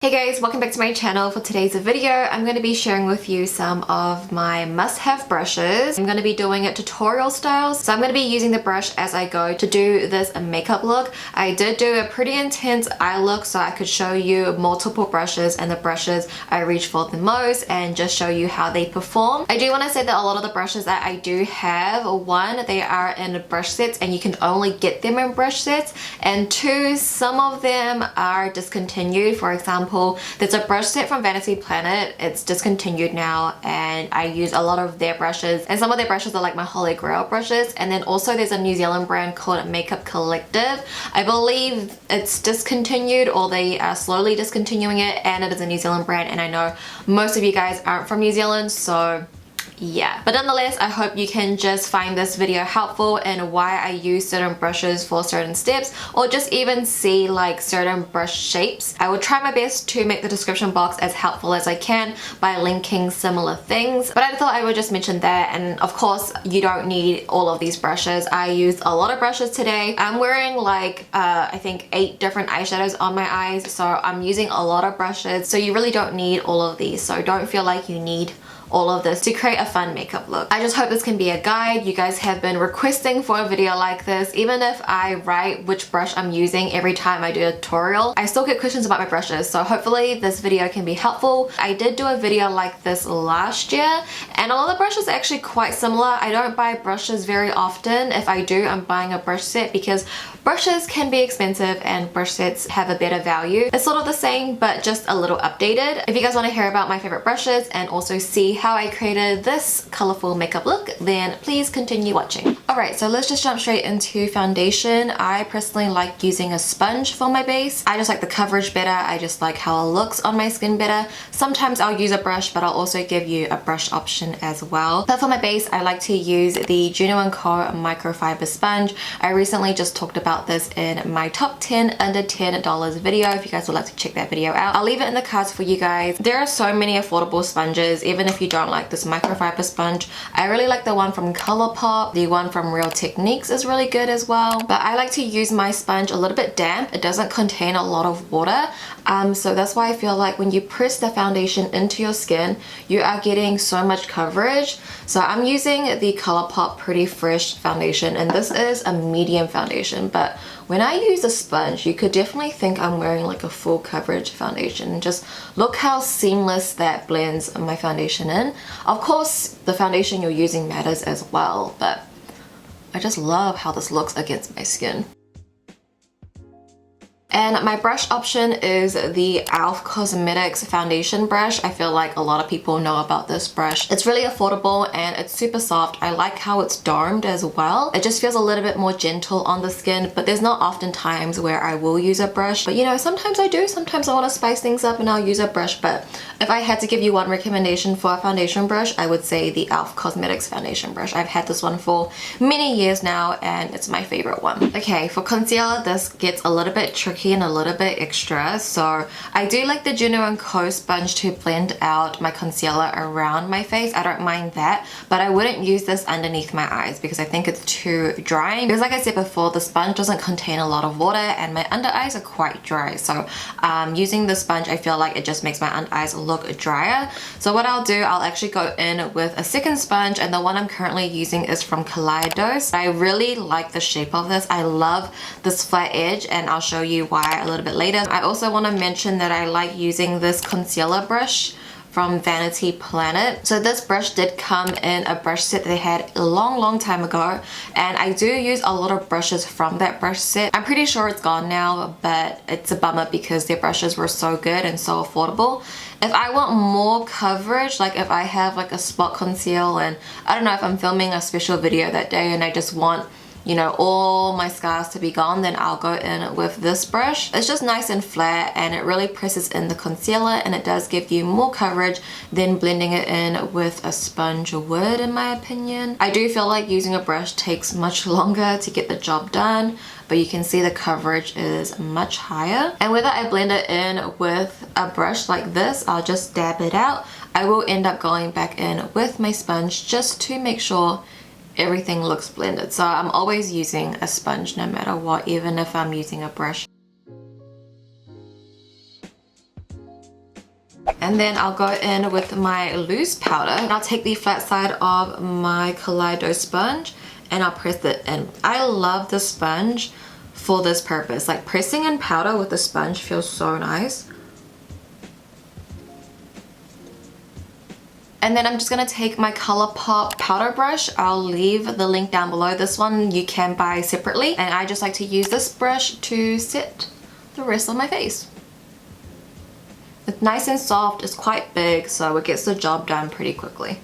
Hey guys, welcome back to my channel. For today's video, I'm going to be sharing with you some of my must-have brushes. I'm going to be doing it tutorial style, so I'm going to be using the brush as I go to do this makeup look. I did do a pretty intense eye look, so I could show you multiple brushes and the brushes I reach for the most and just show you how they perform. I do want to say that a lot of the brushes that I do have, one, they are in brush sets and you can only get them in brush sets, and two, some of them are discontinued. For example, there's a brush set from Vanity Planet. It's discontinued now and I use a lot of their brushes, and some of their brushes are like my holy grail brushes. And then also there's a New Zealand brand called Makeup Collective. I believe it's discontinued or they are slowly discontinuing it, and it is a New Zealand brand, and I know most of you guys aren't from New Zealand, so yeah. But nonetheless, I hope you can just find this video helpful and why I use certain brushes for certain steps, or just even see like certain brush shapes. I will try my best to make the description box as helpful as I can by linking similar things, but I thought I would just mention that. And of course, you don't need all of these brushes. I used a lot of brushes today. I'm wearing like I think 8 different eyeshadows on my eyes, so I'm using a lot of brushes, so you really don't need all of these, so don't feel like you need all of this to create a fun makeup look. I just hope this can be a guide. You guys have been requesting for a video like this. Even if I write which brush I'm using every time I do a tutorial, I still get questions about my brushes, so hopefully this video can be helpful. I did do a video like this last year and a lot of the brushes are actually quite similar. I don't buy brushes very often. If I do, I'm buying a brush set because brushes can be expensive and brush sets have a better value. It's sort of the same but just a little updated. If you guys want to hear about my favorite brushes and also see how I created this colorful makeup look, then please continue watching. Alright, so let's just jump straight into foundation. I personally like using a sponge for my base. I just like the coverage better. I just like how it looks on my skin better. Sometimes I'll use a brush, but I'll also give you a brush option as well. But for my base, I like to use the JUNO & Co microfiber sponge. I recently just talked about this in my top 10 under $10 video. If you guys would like to check that video out, I'll leave it in the cards for you guys. There are so many affordable sponges, even if you don't like this microfiber sponge. I really like the one from ColourPop. The one from Real Techniques is really good as well, but I like to use my sponge a little bit damp. It doesn't contain a lot of water, so that's why I feel like when you press the foundation into your skin, you are getting so much coverage. So I'm using the ColourPop Pretty Fresh foundation, and this is a medium foundation, but when I use a sponge, you could definitely think I'm wearing like a full coverage foundation. Just look how seamless that blends my foundation in. Of course, the foundation you're using matters as well, but I just love how this looks against my skin. And my brush option is the e.l.f. Cosmetics foundation brush. I feel like a lot of people know about this brush. It's really affordable and it's super soft. I like how it's domed as well. It just feels a little bit more gentle on the skin, but there's not often times where I will use a brush. But you know, sometimes I do. Sometimes I want to spice things up and I'll use a brush. But if I had to give you one recommendation for a foundation brush, I would say the e.l.f. Cosmetics foundation brush. I've had this one for many years now and it's my favorite one. Okay, for concealer, this gets a little bit tricky and a little bit extra, so I do like the JUNO & Co sponge to blend out my concealer around my face. I don't mind that, but I wouldn't use this underneath my eyes because I think it's too drying. Because like I said before, the sponge doesn't contain a lot of water and my under eyes are quite dry, so using the sponge, I feel like it just makes my under eyes look drier. So what I'll do, I'll actually go in with a second sponge, and the one I'm currently using is from KALEIDOS. I really like the shape of this. I love this flat edge, and I'll show you why a little bit later. I also want to mention that I like using this concealer brush from Vanity Planet. So this brush did come in a brush set they had a long time ago, and I do use a lot of brushes from that brush set. I'm pretty sure it's gone now, but it's a bummer because their brushes were so good and so affordable. If I want more coverage, like if I have like a spot conceal and I don't know, if I'm filming a special video that day and I just want, you know, all my scars to be gone, then I'll go in with this brush. It's just nice and flat and it really presses in the concealer, and it does give you more coverage than blending it in with a sponge would, in my opinion. I do feel like using a brush takes much longer to get the job done, but you can see the coverage is much higher. And whether I blend it in with a brush like this, I'll just dab it out, I will end up going back in with my sponge just to make sure everything looks blended. So I'm always using a sponge no matter what, even if I'm using a brush. And then I'll go in with my loose powder. And I'll take the flat side of my Kaleidos sponge and I'll press it in. I love the sponge for this purpose. Like pressing in powder with the sponge feels so nice. And then I'm just going to take my ColourPop powder brush. I'll leave the link down below. This one you can buy separately. And I just like to use this brush to set the rest of my face. It's nice and soft, it's quite big, so it gets the job done pretty quickly.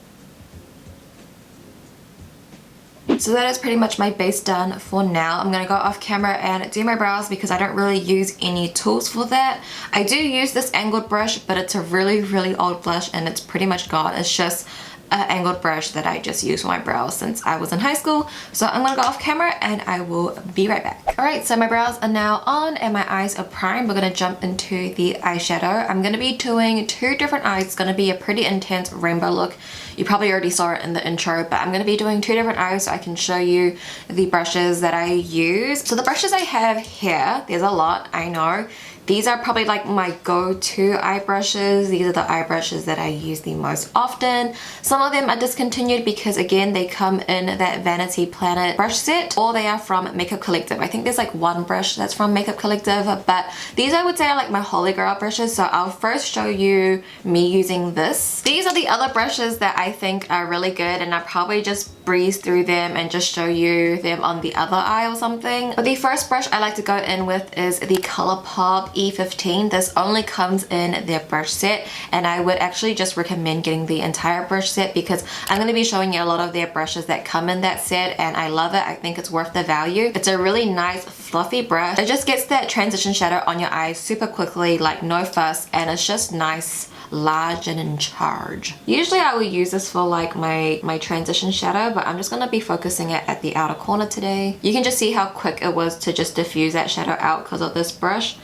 So that is pretty much my base done for now. I'm gonna go off camera and do my brows because I don't really use any tools for that. I do use this angled brush, but it's a really old brush and it's pretty much gone. It's just an angled brush that I just use for my brows since I was in high school. So I'm gonna go off camera and I will be right back. Alright, so my brows are now on and my eyes are primed. We're gonna jump into the eyeshadow. I'm gonna be doing two different eyes. It's gonna be a pretty intense rainbow look. You probably already saw it in the intro, but I'm gonna be doing two different eyes so I can show you the brushes that I use. So the brushes I have here, there's a lot, I know. These are probably like my go-to eye brushes. These are the eye brushes that I use the most often. Some of them are discontinued because again, they come in that Vanity Planet brush set, or they are from Makeup Collective. I think there's like one brush that's from Makeup Collective, but these I would say are like my holy grail brushes. So I'll first show you me using this. These are the other brushes that I think are really good, and I'll probably just breeze through them and just show you them on the other eye or something. But the first brush I like to go in with is the ColourPop E15. This only comes in their brush set, and I would actually just recommend getting the entire brush set because I'm going to be showing you a lot of their brushes that come in that set, and I love it. I think it's worth the value. It's a really nice fluffy brush. It just gets that transition shadow on your eyes super quickly, like no fuss, and it's just nice, large and in charge. Usually I would use this for like my transition shadow, but I'm just going to be focusing it at the outer corner today. You can just see how quick it was to just diffuse that shadow out because of this brush.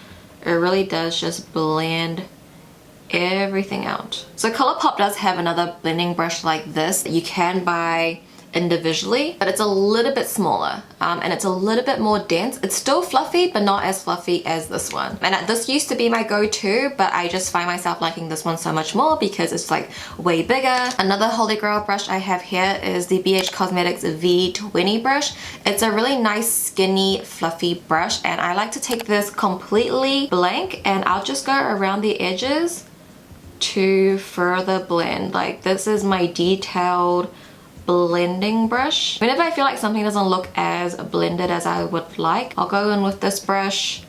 It really does just blend everything out. So ColourPop does have another blending brush like this that you can buy individually, but it's a little bit smaller and it's a little bit more dense. It's still fluffy, but not as fluffy as this one. And this used to be my go-to, but I just find myself liking this one so much more because it's like way bigger. Another holy grail brush I have here is the BH Cosmetics V20 brush. It's a really nice skinny fluffy brush, and I like to take this completely blank and I'll just go around the edges to further blend. Like this is my detailed blending brush. Whenever I feel like something doesn't look as blended as I would like, I'll go in with this brush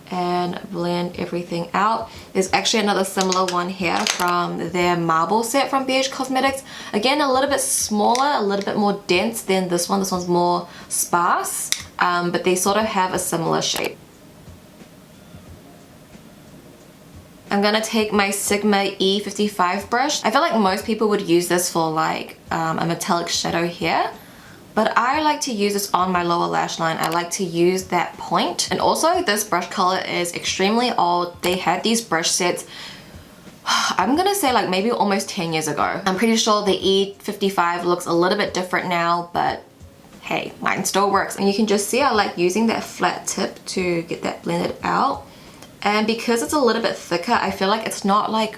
and blend everything out. There's actually another similar one here from their marble set from BH Cosmetics. Again, a little bit smaller, a little bit more dense than this one. This one's more sparse, but they sort of have a similar shape. I'm gonna take my Sigma E55 brush. I feel like most people would use this for like a metallic shadow here, but I like to use this on my lower lash line. I like to use that point. And also this brush color is extremely old. They had these brush sets, I'm gonna say like maybe almost 10 years ago. I'm pretty sure the E55 looks a little bit different now, but hey, mine still works. And you can just see I like using that flat tip to get that blended out. And because it's a little bit thicker, I feel like it's not like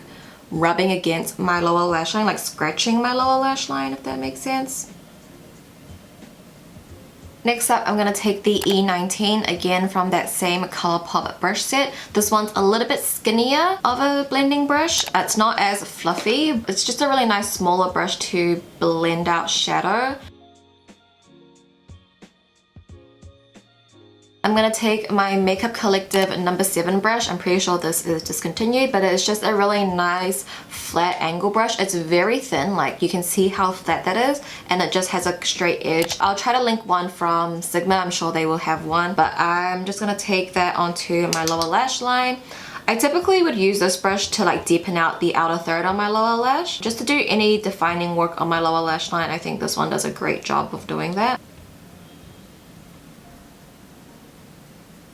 rubbing against my lower lash line, like scratching my lower lash line, if that makes sense. Next up, I'm going to take the E19, again from that same ColourPop brush set. This one's a little bit skinnier of a blending brush. It's not as fluffy. It's just a really nice smaller brush to blend out shadow. I'm going to take my Makeup Collective number 7 brush. I'm pretty sure this is discontinued, but it's just a really nice flat angle brush. It's very thin, like you can see how flat that is, and it just has a straight edge. I'll try to link one from Sigma. I'm sure they will have one, but I'm just going to take that onto my lower lash line. I typically would use this brush to like deepen out the outer third on my lower lash. Just to do any defining work on my lower lash line, I think this one does a great job of doing that.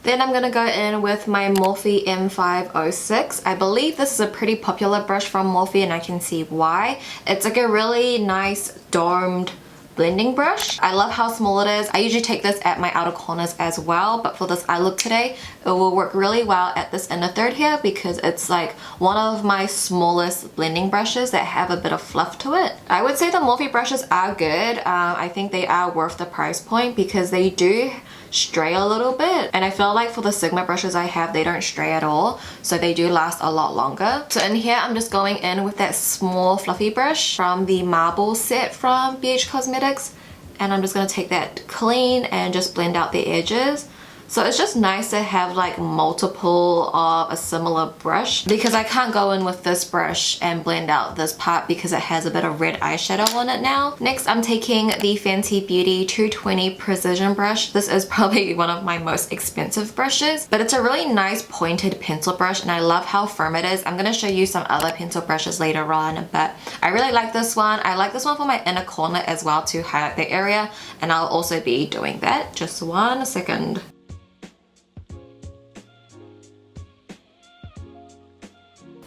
Then I'm going to go in with my Morphe M506. I believe this is a pretty popular brush from Morphe, and I can see why. It's like a really nice domed blending brush. I love how small it is. I usually take this at my outer corners as well, but for this eye look today, it will work really well at this inner third here because it's like one of my smallest blending brushes that have a bit of fluff to it. I would say the Morphe brushes are good. I think they are worth the price point because they do stray a little bit, and I feel like for the Sigma brushes I have, they don't stray at all, so they do last a lot longer. So in here I'm just going in with that small fluffy brush from the marble set from BH Cosmetics, and I'm just going to take that clean and just blend out the edges. So it's just nice to have like multiple of a similar brush because I can't go in with this brush and blend out this part because it has a bit of red eyeshadow on it now. Next, I'm taking the Fenty Beauty 220 Precision brush. This is probably one of my most expensive brushes, but it's a really nice pointed pencil brush and I love how firm it is. I'm going to show you some other pencil brushes later on, but I really like this one. I like this one for my inner corner as well to highlight the area, and I'll also be doing that. Just 1 second.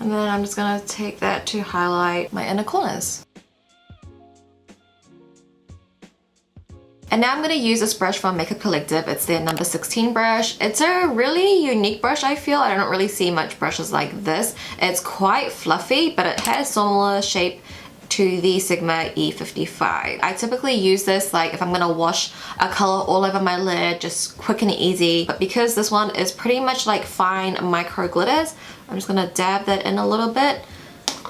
And then I'm just gonna take that to highlight my inner corners. And now I'm going to use this brush from Makeup Collective. It's their number 16 brush. It's a really unique brush, I feel. I don't really see much brushes like this. It's quite fluffy, but it has similar shape to the Sigma E55. I typically use this like if I'm gonna wash a color all over my lid, just quick and easy. But because this one is pretty much like fine micro glitters, I'm just gonna dab that in a little bit.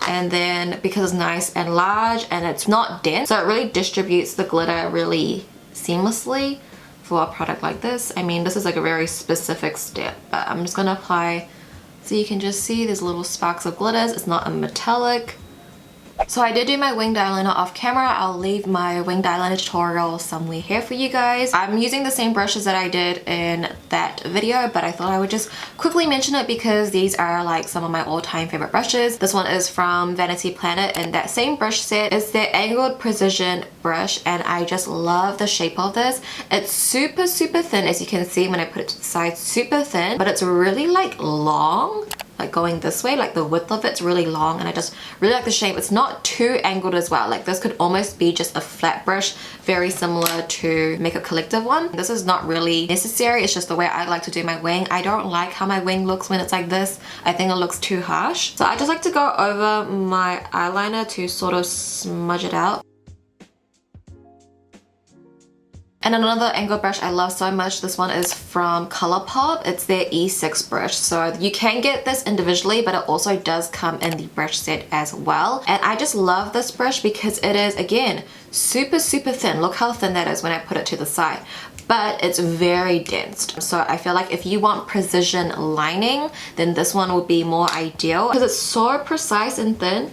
And then because it's nice and large and it's not dense, so it really distributes the glitter really seamlessly for a product like this. I mean, this is like a very specific step, but I'm just gonna apply so you can just see there's little sparks of glitters. It's not a metallic. So I did do my winged eyeliner off camera. I'll leave my winged eyeliner tutorial somewhere here for you guys. I'm using the same brushes that I did in that video, but I thought I would just quickly mention it because these are like some of my all-time favorite brushes. This one is from Vanity Planet, and that same brush set is their angled precision brush, and I just love the shape of this. It's super thin, as you can see when I put it to the side, super thin, but it's really like long. Like going this way, like the width of it's really long, and I just really like the shape. It's not too angled as well. Like this could almost be just a flat brush, very similar to Makeup Collective one. This is not really necessary. It's just the way I like to do my wing. I don't like how my wing looks when it's like this. I think it looks too harsh. So I just like to go over my eyeliner to sort of smudge it out. And another angled brush I love so much, this one is from ColourPop. It's their E6 brush. So you can get this individually, but it also does come in the brush set as well. And I just love this brush because it is, again, super thin. Look how thin that is when I put it to the side. But it's very dense. So I feel like if you want precision lining, then this one would be more ideal because it's so precise and thin.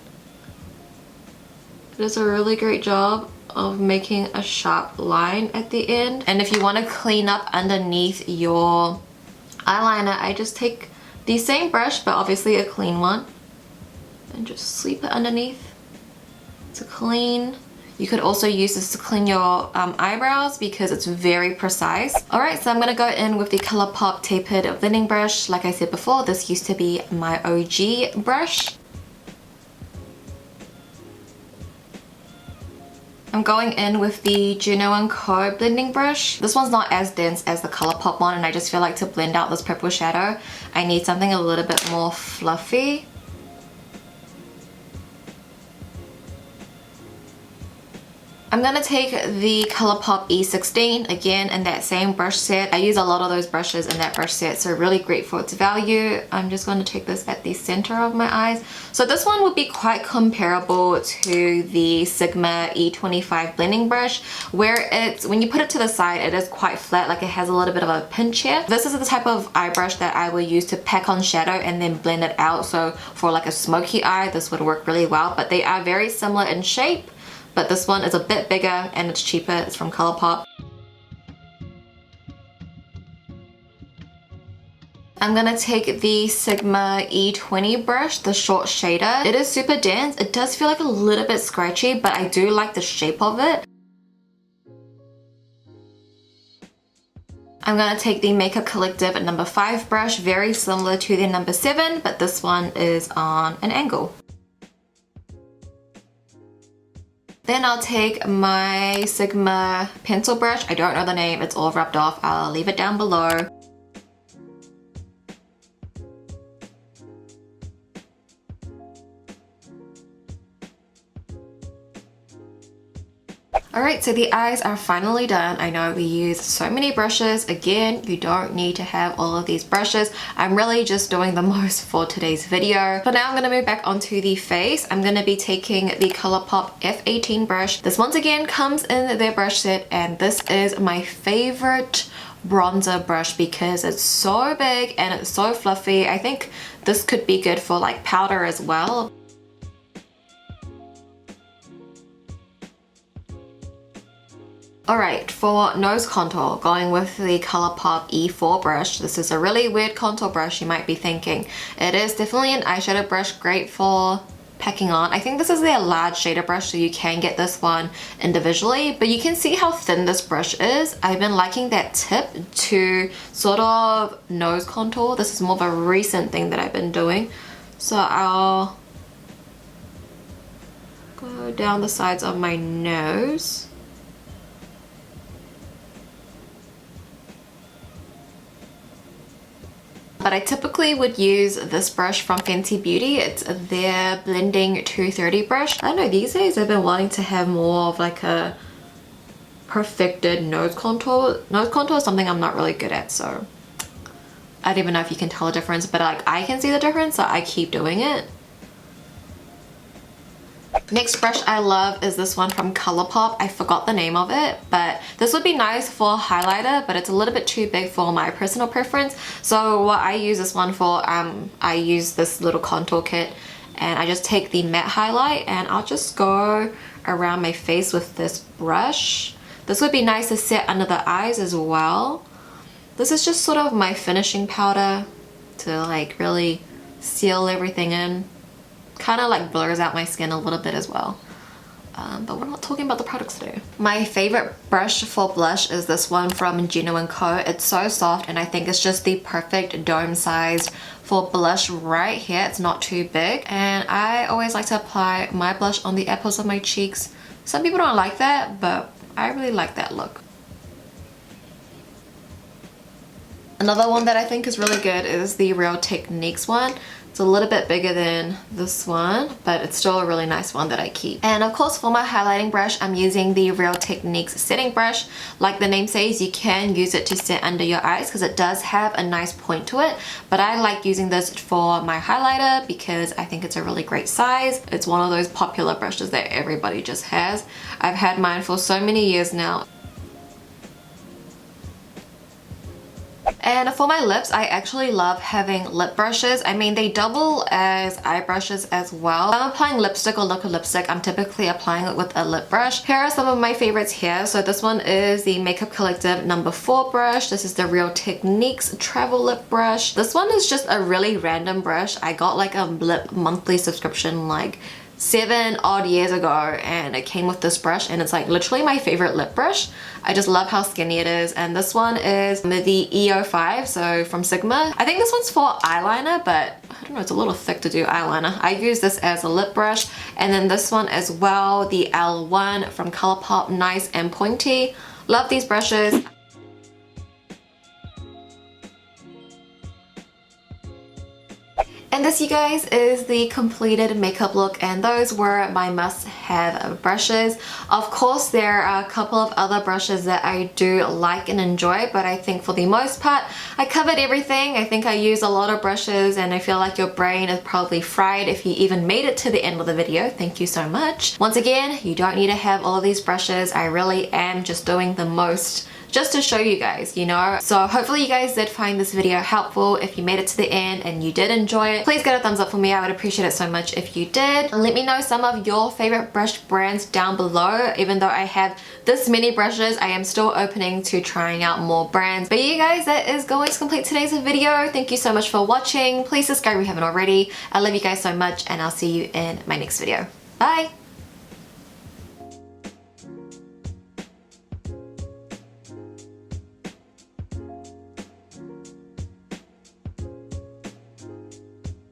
It does a really great job of making a sharp line at the end. And if you want to clean up underneath your eyeliner, I just take the same brush, but obviously a clean one, and just sweep it underneath to clean. You could also use this to clean your eyebrows because it's very precise. Alright, so I'm going to go in with the ColourPop tapered blending brush. Like I said before, this used to be my OG brush. I'm going in with the JUNO & Co blending brush. This one's not as dense as the ColourPop one, and I just feel like to blend out this purple shadow, I need something a little bit more fluffy. I'm gonna take the ColourPop E16 again in that same brush set. I use a lot of those brushes in that brush set, so really great for its value. I'm just going to take this at the center of my eyes. So this one would be quite comparable to the Sigma E25 blending brush, where it's, when you put it to the side, it is quite flat, like it has a little bit of a pinch here. This is the type of eye brush that I will use to pack on shadow and then blend it out. So for like a smoky eye, this would work really well, but they are very similar in shape. But this one is a bit bigger and it's cheaper. It's from ColourPop. I'm gonna take the Sigma E20 brush, the short shader. It is super dense. It does feel like a little bit scratchy, but I do like the shape of it. I'm gonna take the Makeup Collective number 5 brush, very similar to the number 7, but this one is on an angle. Then I'll take my Sigma pencil brush. I don't know the name, it's all rubbed off. I'll leave it down below. Alright, so the eyes are finally done. I know we use so many brushes. Again, you don't need to have all of these brushes. I'm really just doing the most for today's video. But now I'm going to move back onto the face. I'm going to be taking the ColourPop F18 brush. This once again comes in their brush set, and this is my favorite bronzer brush because it's so big and it's so fluffy. I think this could be good for like powder as well. Alright, for nose contour, going with the ColourPop E4 brush. This is a really weird contour brush, you might be thinking. It is definitely an eyeshadow brush, great for packing on. I think this is their large shader brush, so you can get this one individually, but you can see how thin this brush is. I've been liking that tip to sort of nose contour. This is more of a recent thing that I've been doing. So I'll go down the sides of my nose. But I typically would use this brush from Fenty Beauty. It's their Blending 230 brush. I don't know, these days I've been wanting to have more of like a perfected nose contour. Nose contour is something I'm not really good at, so I don't even know if you can tell the difference, but like I can see the difference, so I keep doing it. Next brush I love is this one from ColourPop. I forgot the name of it, but this would be nice for highlighter, but it's a little bit too big for my personal preference. So what I use this one for, I use this little contour kit, and I just take the matte highlight and I'll just go around my face with this brush. This would be nice to set under the eyes as well. This is just sort of my finishing powder to like really seal everything in. Kind of like blurs out my skin a little bit as well. But we're not talking about the products today. My favorite brush for blush is this one from JUNO & Co. It's so soft, and I think it's just the perfect dome size for blush right here. It's not too big, and I always like to apply my blush on the apples of my cheeks. Some people don't like that, but I really like that look. Another one that I think is really good is the Real Techniques one. It's a little bit bigger than this one, but it's still a really nice one that I keep. And of course, for my highlighting brush, I'm using the Real Techniques setting brush. Like the name says, you can use it to set under your eyes because it does have a nice point to it. But I like using this for my highlighter because I think it's a really great size. It's one of those popular brushes that everybody just has. I've had mine for so many years now. And for my lips, I actually love having lip brushes. I mean, they double as eye brushes as well. If I'm applying lipstick or liquid lipstick, I'm typically applying it with a lip brush. Here are some of my favorites here. So this one is the Makeup Collective No. 4 brush. This is the Real Techniques Travel Lip Brush. This one is just a really random brush. I got like a lip monthly subscription like 7 odd years ago, and it came with this brush, and it's like literally my favorite lip brush. I just love how skinny it is. And this one is the EO5, so from Sigma. I think this one's for eyeliner, but I don't know, it's a little thick to do eyeliner. I use this as a lip brush. And then this one as well, the L1 from ColourPop, nice and pointy. Love these brushes. And this, you guys, is the completed makeup look, and those were my must-have brushes. Of course, there are a couple of other brushes that I do like and enjoy, but I think for the most part, I covered everything. I think I use a lot of brushes, and I feel like your brain is probably fried if you even made it to the end of the video. Thank you so much. Once again, you don't need to have all of these brushes. I really am just doing the most just to show you guys, you know. So hopefully you guys did find this video helpful. If you made it to the end and you did enjoy it, please get a thumbs up for me. I would appreciate it so much if you did. Let me know some of your favorite brush brands down below. Even though I have this many brushes, I am still opening to trying out more brands. But you guys, that is going to complete today's video. Thank you so much for watching. Please subscribe if you haven't already. I love you guys so much, and I'll see you in my next video. Bye!